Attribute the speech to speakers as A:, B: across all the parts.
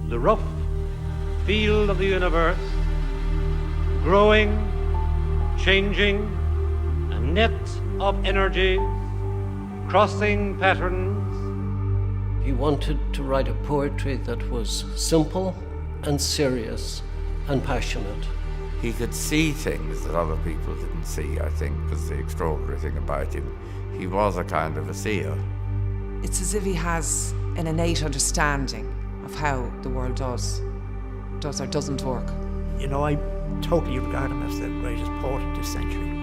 A: the rough field of the universe, growing, changing, a net of energy, crossing patterns.
B: He wanted to write a poetry that was simple and serious and passionate.
C: He could see things that other people didn't see, I think, was the extraordinary thing about him. He was a kind of a seer.
D: It's as if he has an innate understanding of how the world does or doesn't work.
E: You know, I totally regard him as the greatest poet of this century.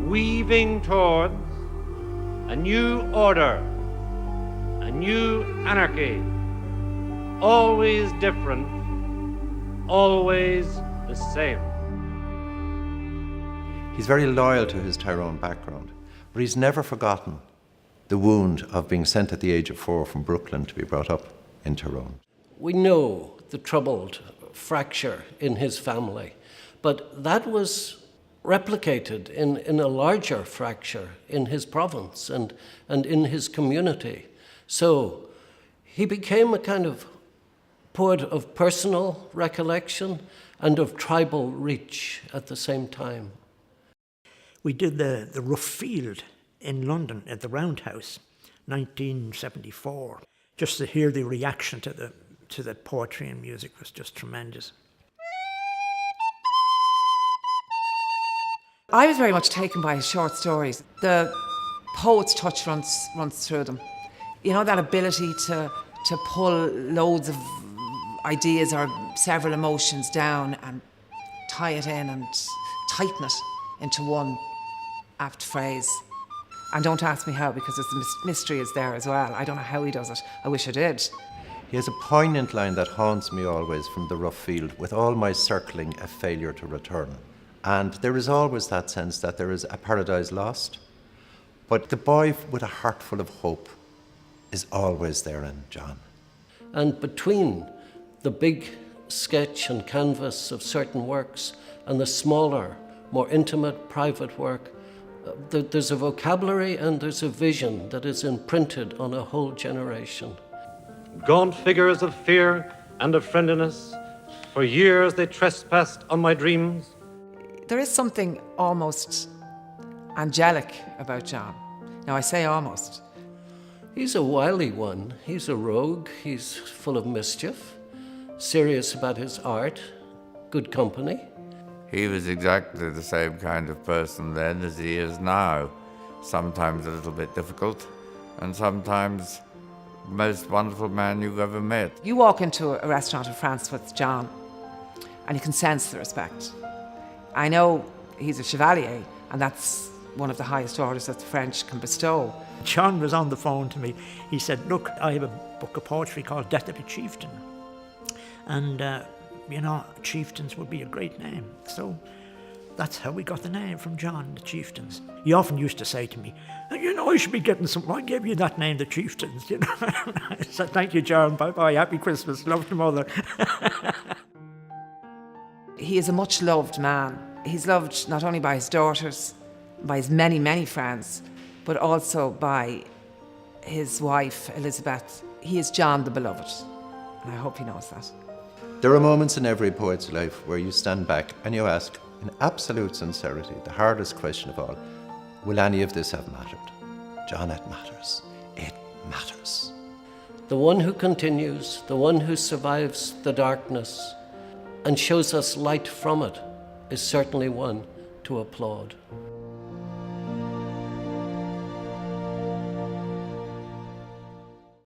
A: Weaving towards a new order, a new anarchy, always different, always the same.
F: He's very loyal to his Tyrone background, but he's never forgotten the wound of being sent at the age of 4 from Brooklyn to be brought up in Tyrone.
B: We know the troubled fracture in his family, but that was replicated in a larger fracture in his province and in his community. So he became a kind of poet of personal recollection and of tribal reach at the same time.
E: We did the Rough Field in London at the Roundhouse, 1974. Just to hear the reaction to the poetry and music was just tremendous.
D: I was very much taken by his short stories. The poet's touch runs through them. You know, that ability to pull loads of ideas or several emotions down and tie it in and tighten it into one apt phrase. And don't ask me how, because the mystery is there as well. I don't know how he does it. I wish I did.
F: He has a poignant line that haunts me always from the Rough Field: with all my circling, a failure to return. And there is always that sense that there is a paradise lost, but the boy with a heart full of hope is always there in John.
B: And between the big sketch and canvas of certain works and the smaller, more intimate, private work, there's a vocabulary and there's a vision that is imprinted on a whole generation.
A: Gaunt figures of fear and of friendliness, for years they trespassed on my dreams.
D: There is something almost angelic about John. Now, I say almost.
B: He's a wily one. He's a rogue. He's full of mischief, serious about his art, good company.
C: He was exactly the same kind of person then as he is now. Sometimes a little bit difficult, and sometimes the most wonderful man you've ever met.
D: You walk into a restaurant in France with John, and you can sense the respect. I know he's a chevalier, and that's one of the highest orders that the French can bestow.
E: John was on the phone to me. He said, look, I have a book of poetry called Death of a Chieftain. And, you know, Chieftains would be a great name. So that's how we got the name from John, the Chieftains. He often used to say to me, you know, I should be getting something. I gave you that name, the Chieftains, you know. I said, thank you, John. Bye-bye. Happy Christmas. Love to mother.
D: He is a much loved man. He's loved not only by his daughters, by his many, many friends, but also by his wife, Elizabeth. He is John the Beloved, and I hope he knows that.
F: There are moments in every poet's life where you stand back and you ask, in absolute sincerity, the hardest question of all, will any of this have mattered? John, it matters. It matters.
B: The one who continues, the one who survives the darkness and shows us light from it, is certainly one to applaud.